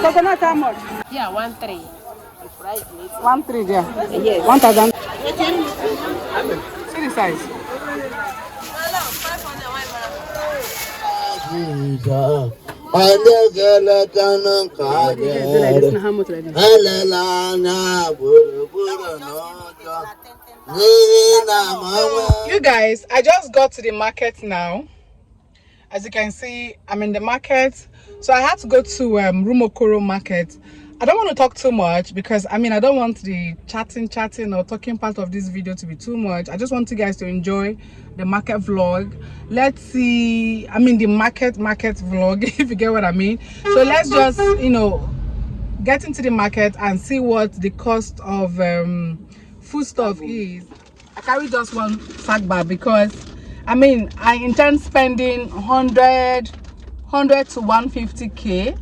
Coconut how much? Yeah, 1,300. The price is 1,300 there. yes. 1,000. See the size. You guys, I just got to the market now. As you can see, I'm in the market. So I had to go to Rumokoro market. I don't want to talk too much because I don't want the chatting or talking part of this video to be too much. I just want you guys to enjoy the market vlog. Let's see, the market vlog, if you get what I mean. So let's just, get into the market and see what the cost of food stuff is. I carry just one sack bag because I intend spending 100 to 150k.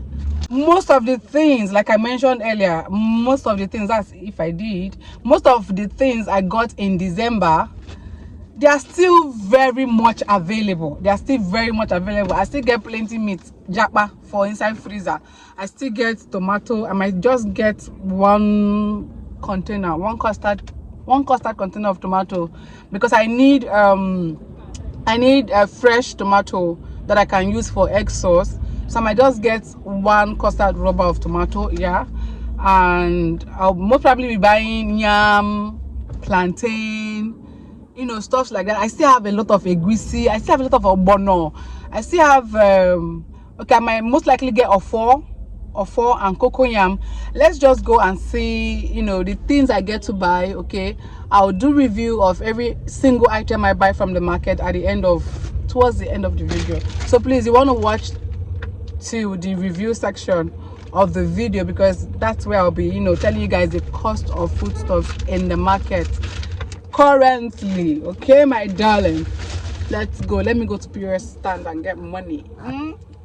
Most of the things, like I mentioned earlier, most of the things, that's if I did, most of the things I got in December, they are still very much available. I still get plenty meat, japa for inside freezer. I still get tomato. I might just get one custard container of tomato because I need a fresh tomato that I can use for egg sauce. So I might just get one custard rubber of tomato, yeah. And I'll most probably be buying yam, plantain, stuff like that. I still have a lot of egusi. I still have a lot of ogbono. I still have okay, I might most likely get ofo and cocoyam. Let's just go and see, the things I get to buy. Okay, I'll do review of every single item I buy from the market towards the end of the video. So please, you want to watch to the review section of the video because that's where I'll be, telling you guys the cost of foodstuffs in the market currently. Okay, my darling, let's go. Let me go to POS stand and get money.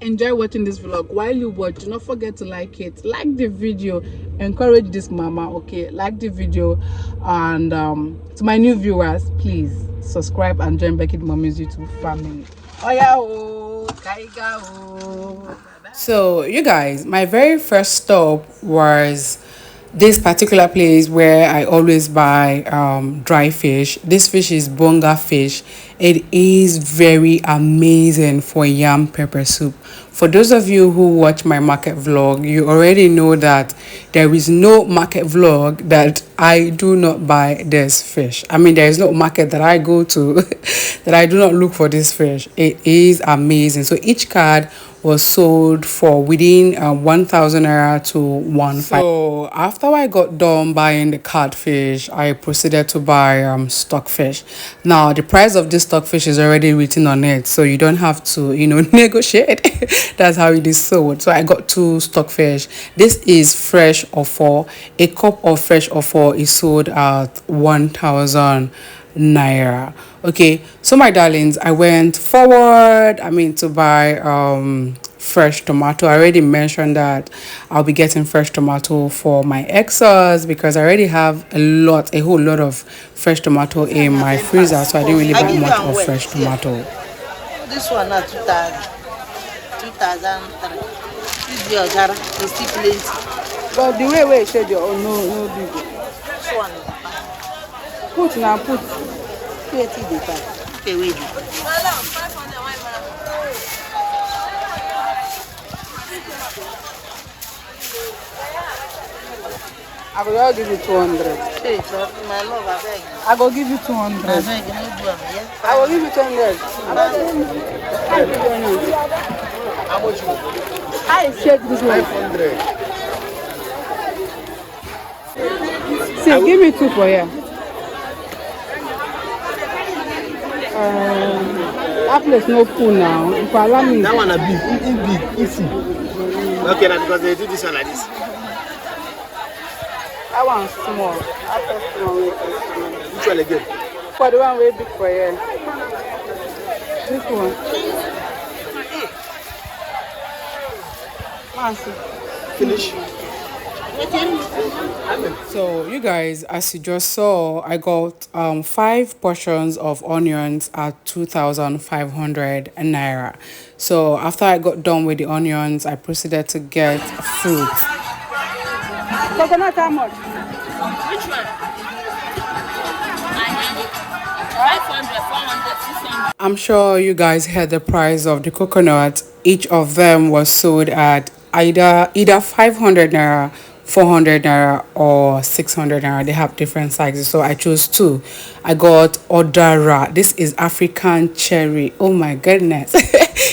Enjoy watching this vlog. While you watch, do not forget to like the video, encourage this mama. Okay, like the video, and to my new viewers, please subscribe and join Becky Mommy's YouTube family. So you guys, my very first stop was this particular place where I always buy dry fish. This fish is bonga fish. It is very amazing for yam pepper soup. For those of you who watch my market vlog, you already know that there is no market vlog that I do not buy this fish. There is no market that I go to that I do not look for this fish. It is amazing. So each card was sold for within 1,000 naira to 1,500. So after I got done buying the codfish, I proceeded to buy stockfish. Now the price of this stockfish is already written on it, so you don't have to negotiate. That's how it is sold. So I got 2 stockfish. This is fresh offer. A cup of fresh offer is sold at 1,000 naira. Okay, so my darlings, I went forward to buy fresh tomato. I already mentioned that I'll be getting fresh tomato for my exas because I already have a whole lot of fresh tomato in my freezer, so I didn't really buy much of fresh tomato. This one not 2,000. 2,003. This your jara is still plenty. But the way you said no big. This one. Put now, put. Okay, wait. I will give you 200. Hey, my love, I beg. I will give you 200. I beg, you know, yeah. I will give you 200. How much? I said this one. 500. See, give me 2 for you. That place no full now. If you allow me. That one a big, easy. Okay, now because they do this one like this. That one's small. That small. Which one again? For the one way big for you. This one. Fancy. Finish. So you guys, as you just saw, I got 5 portions of onions at 2,500 naira. So after I got done with the onions, I proceeded to get fruit. Coconut how much? Which one? 500, 400, 600. I'm sure you guys heard the price of the coconut. Each of them was sold at either 500 naira, 400 naira, or 600 naira. They have different sizes, so I chose 2. I got odara. This is African cherry. Oh my goodness.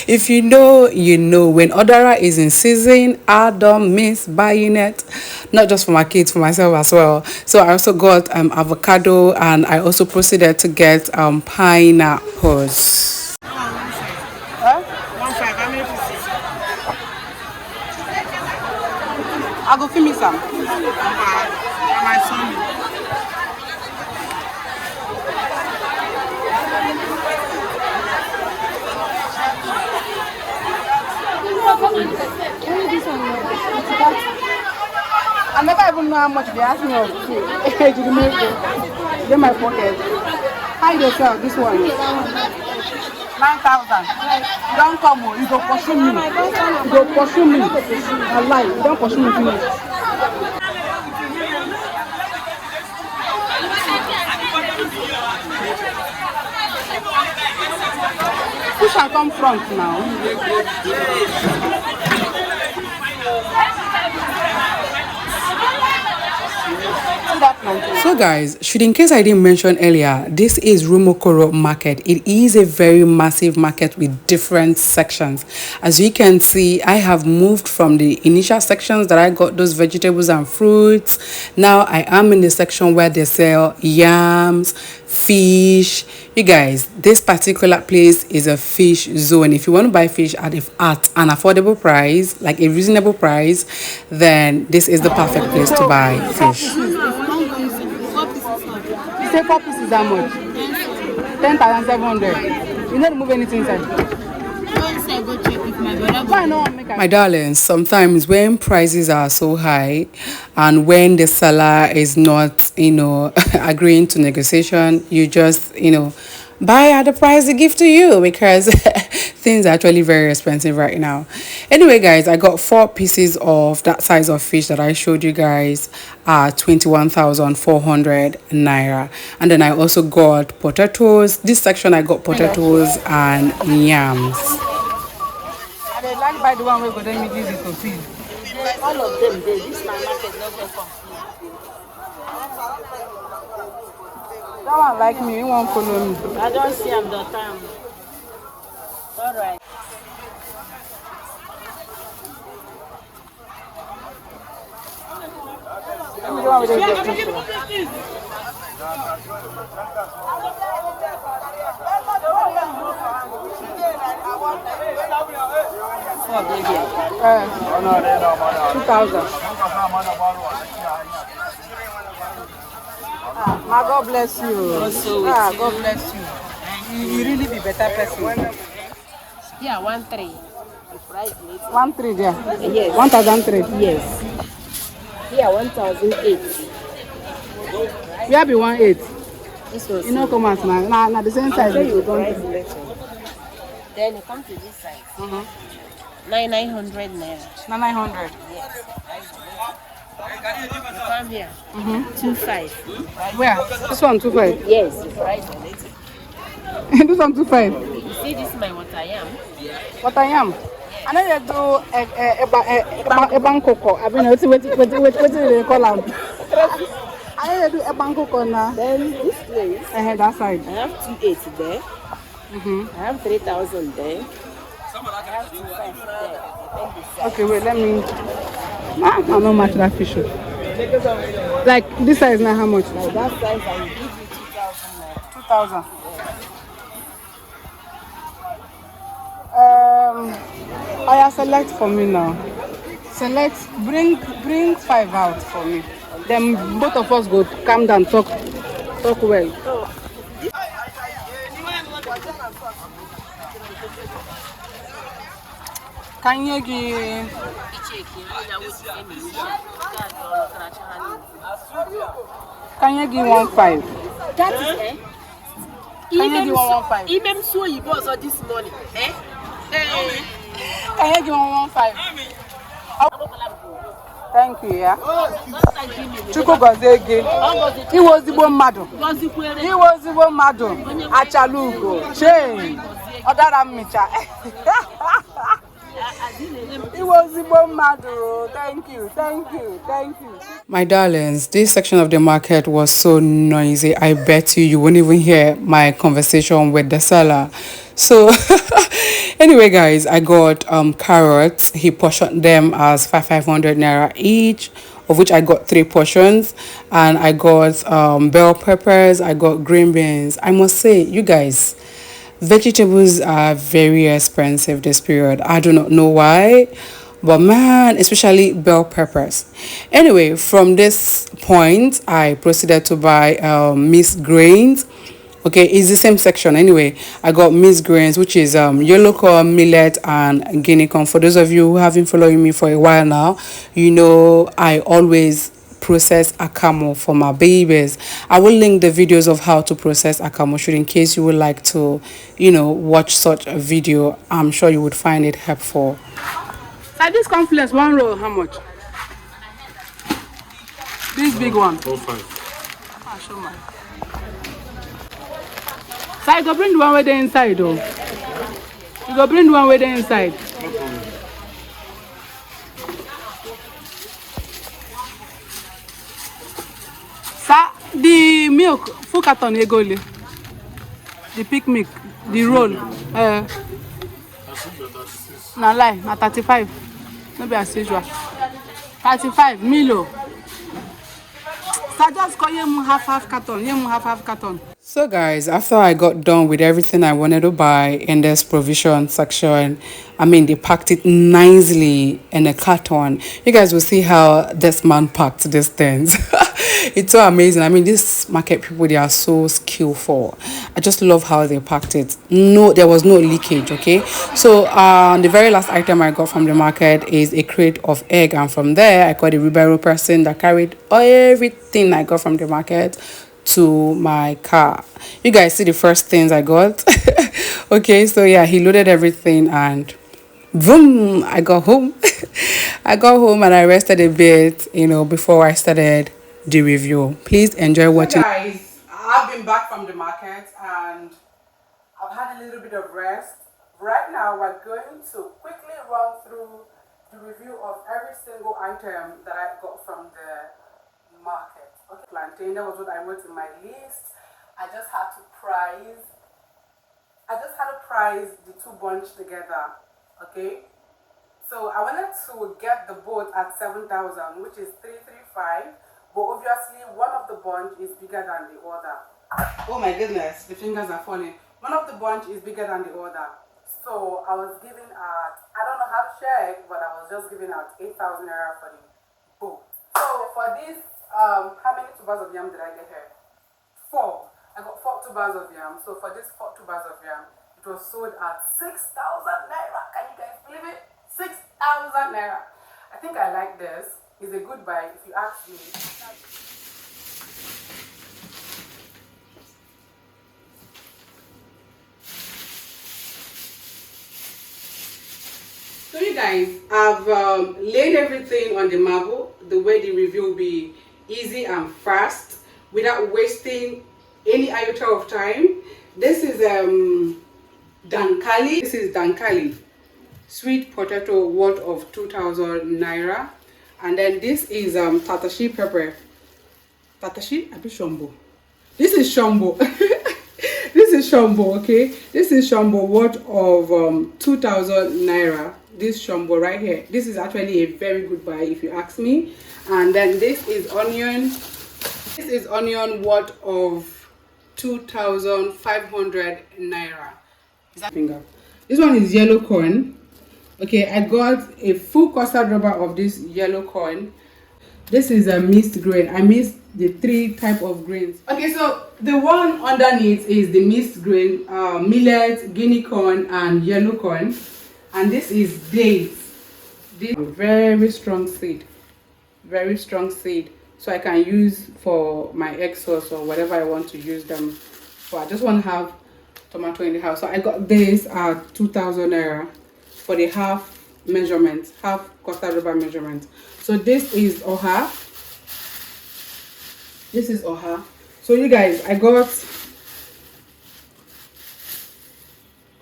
If you know, you know. When odara is in season, I don't miss buying it. Not just for my kids, for myself as well. So I also got avocado, and I also proceeded to get pineapples. Huh? 1.5, how many pieces? I go give me some. My son. I never even know how much they asked me of food. They're my pocket. How you sell this one? 9,000. You don't come, you go pursue me. You go pursue me. I lie. You don't pursue me finish. Who shall come front now? So guys, should in case I didn't mention earlier, this is Rumokoro Market. It is a very massive market with different sections. As you can see, I have moved from the initial sections that I got those vegetables and fruits. Now I am in the section where they sell yams, fish. You guys, this particular place is a fish zone. If you want to buy fish at an affordable price, like a reasonable price, then this is the perfect place to buy fish. You say 4 pieces how much? 10,700. You don't remove anything inside. My darling, sometimes when prices are so high and when the seller is not, agreeing to negotiation, you just, buy at the price they give to you, because things are actually very expensive right now. Anyway, guys, I got 4 pieces of that size of fish that I showed you guys at 21,400 naira. And then I also got potatoes. This section I got potatoes and yams. I like buy the one where go then easy to feed. All of them, this my market not very complete. That one like me, he won't follow me. I don't see him the time. All right. Let me go on with this. Oh, baby. 2,000. My God bless you. God bless you. You really be better person. Yeah, 1.3. 1,300 there. Yes. 1,003. Yes. Yeah, 1,008. Where be 1,800? This was. You know, come out now. Now the same size. You price later. Then you come to this side. 900 naira. 900. Yes. You come here. 2.5. Where? This one 2,500. Yes, the price later. This one 2,500. You see, this is my what I am. What I am? I know they do a bangkoko. I mean, what do they call them? I know they do a bangkoko now. Then this place. That side. I have 2.8 there. I have 3,000 there. I have 2.5 there. Okay, wait, let me. I don't match that fish. Like this size now, how much? Like that size, I will give you 2,000 naira. 2,000. I select for me now. Select, bring 5 out for me. Then both of us go calm down, talk well. Can you give? Can you give 1.5? That is eh? Can you give 1.5? Even so you bought this morning, eh? Can you give 1.5? Thank you, yeah. Chuko Gozege. He was the one madam. He was the one madam. Achalugo. Change. Odara Micha. He was the one madam. Thank you, thank you, thank you. My darlings, this section of the market was so noisy. I bet you won't even hear my conversation with the seller. So anyway, guys, I got carrots. He portioned them as 500 naira each, of which I got 3 portions, and I got bell peppers. I got green beans. I must say, you guys, vegetables are very expensive this period. I do not know why, but man, especially bell peppers. Anyway, from this point, I proceeded to buy mixed grains. Okay, it's the same section. Anyway, I got mixed grains, which is yellow corn, millet, and guinea corn. For those of you who have been following me for a while now, you know I always process akamo for my babies. I will link the videos of how to process akamo should in case you would like to, you know, watch such a video. I'm sure you would find it helpful. Like this cornflakes, one roll, how much? This big one. 4.5. Ah, show man. So I go bring the one way there inside though. You go bring the one way there inside. The milk, full carton egoli. The pick milk, the roll. Na lie, na 35. Maybe as usual. 35 Milo. So just call you half carton. You half carton. So guys, after I got done with everything I wanted to buy in this provision section, I mean, they packed it nicely in a carton. You guys will see how this man packed these things. It's so amazing. I mean, these market people, they are so skillful. I just love how they packed it. No, there was no leakage, okay? So the very last item I got from the market is a crate of egg, and from there I got a wheelbarrow person that carried everything I got from the market to my car. You guys see the first things I got. Okay, so yeah, he loaded everything and boom, I got home. I got home and I rested a bit, you know, before I started the review. Please enjoy watching. So guys, I've been back from the market and I've had a little bit of rest. Right now we're going to quickly run through the review of every single item that I got from the market. Okay, plantain, that was what I wrote in my list. I just had to price the 2 bunch together. Okay, so I wanted to get the both at 7,000, which is 335, but obviously one of the bunch is bigger than the other. Oh my goodness, the fingers are falling. One of the bunch is bigger than the other. So I was giving out, I don't know how to check, but I was just giving out 8,000 naira for the both. So for this, how many tubers of yam did I get here? 4. I got 4 tubers of yam. So for this 4 tubers of yam, it was sold at 6,000 naira. Can you guys believe it? 6,000 naira. I think I like this. It's a good buy if you ask me. So you guys, I've laid everything on the marble the way the review will be easy and fast without wasting any iota of time. This is dankali. This is dankali, sweet potato worth of 2,000 naira, and then this is tatashi pepper. Tatashi, a bit shombo. This is shombo. This is shombo. Okay, this is shombo worth of 2,000 naira. This shombo right here, this is actually a very good buy if you ask me. And then this is onion. This is onion worth of 2,500 naira. Is that finger? This one is yellow corn. Okay, I got a full custard rubber of this yellow corn. This is a mixed grain. I mixed the 3 type of grains. Okay, so the one underneath is the mixed grain, millet, guinea corn, and yellow corn. And this is dates. This very strong seed, very strong seed, so I can use for my egg sauce or whatever I want to use them for. I just want to have tomato in the house, so I got this at 2,000 naira for the half measurement, half custard rubber measurement. So this is oha. This is oha. So you guys, I got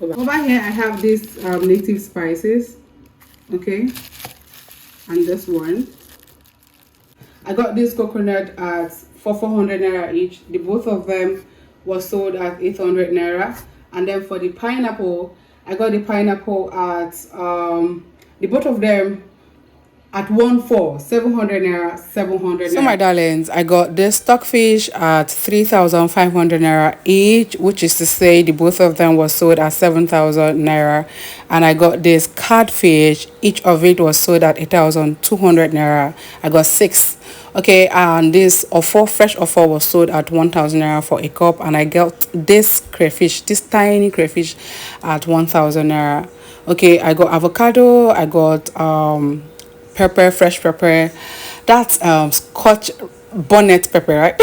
over here. I have these native spices, okay, and this one. I got this coconut at 400 naira each. The both of them was sold at 800 naira. And then for the pineapple, I got the pineapple at the both of them at 700 naira, 700 naira. So my darlings, I got this stockfish at 3,500 naira each, which is to say the both of them was sold at 7,000 naira. And I got this codfish, each of it was sold at 8,200 naira. I got 6. Okay, and this fresh offer was sold at 1,000 naira for a cup, and I got this crayfish, this tiny crayfish, at 1,000 naira. Okay, I got avocado, I got pepper, fresh pepper, that's scotch bonnet pepper, right?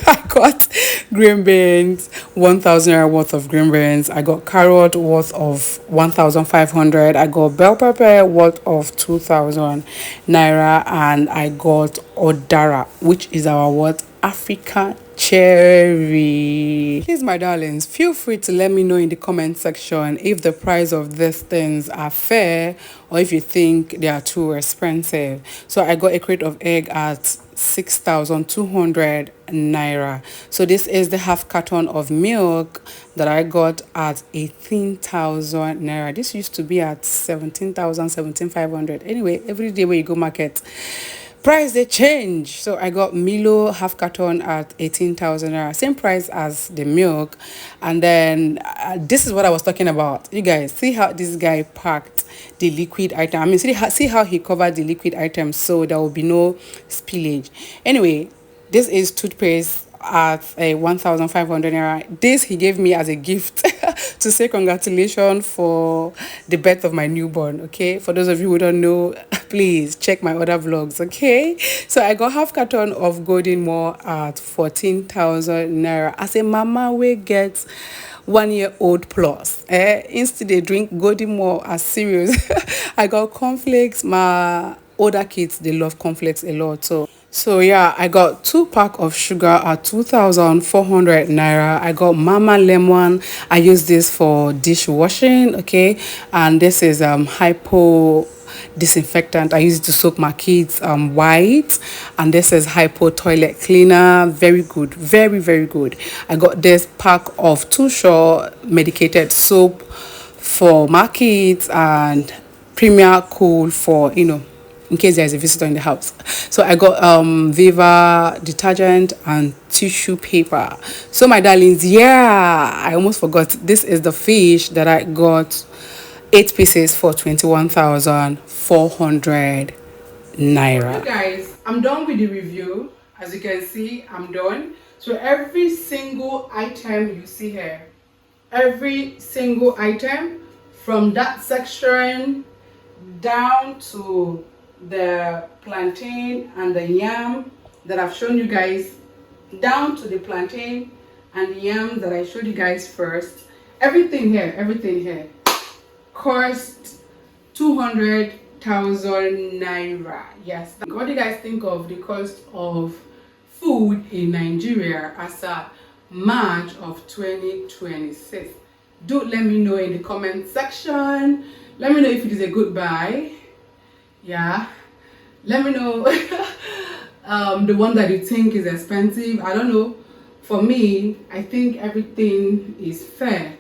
I got green beans, 1,000 naira worth of green beans. I got carrot worth of 1,500. I got bell pepper worth of 2,000 naira, and I got odara, which is our what, African cherry. Please, my darlings, feel free to let me know in the comment section if the price of these things are fair or if you think they are too expensive. So I got a crate of egg at 6,200 naira. So this is the half carton of milk that I got at 18,000 naira. This used to be at 17,000, 17,500. Anyway, every day when you go market, price they change. So I got Milo half carton at 18,000 naira, same price as the milk. And then this is what I was talking about. You guys see how this guy packed the liquid item. I mean, see how he covered the liquid items so there will be no spillage. Anyway, this is toothpaste at 1,500 naira. This he gave me as a gift to say congratulations for the birth of my newborn. Okay, for those of you who don't know, please check my other vlogs. Okay, so I got half carton of golden more at 14,000 naira. As a mama, we get 1-year-old plus. Instead they drink golden more as serious. I got cornflakes. My older kids, they love cornflakes a lot. So yeah, I got 2 pack of sugar at 2,400 naira. I got Mama Lemon. I use this for dishwashing, okay? And this is hypo disinfectant. I use it to soak my kids white. And this is hypo toilet cleaner. Very good, very, very good. I got this pack of Too Short medicated soap for my kids, and Premier Cool for, you know, in case there is a visitor in the house. So I got Viva detergent and tissue paper. So my darlings, yeah, I almost forgot. This is the fish that I got 8 pieces for 21,400 naira. Okay, guys, I'm done with the review. As you can see, I'm done. So every single item you see here, every single item from that section down to the plantain and the yam that I've shown you guys, down to the plantain and the yam that I showed you guys first, everything here cost 200,000 naira. Yes, what do you guys think of the cost of food in Nigeria as a March of 2026? Do let me know in the comment section. Let me know if it is a good buy. Yeah, let me know the one that you think is expensive. I don't know. For me, I think everything is fair.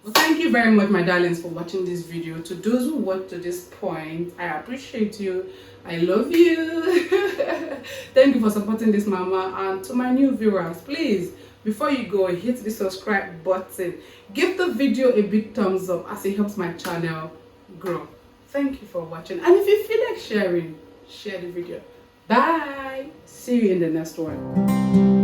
Well, thank you very much, my darlings, for watching this video. To those who watched to this point, I appreciate you. I love you. Thank you for supporting this mama. And to my new viewers, please, before you go, hit the subscribe button. Give the video a big thumbs up as it helps my channel grow. Thank you for watching, and if you feel like sharing, share the video. Bye. See you in the next one.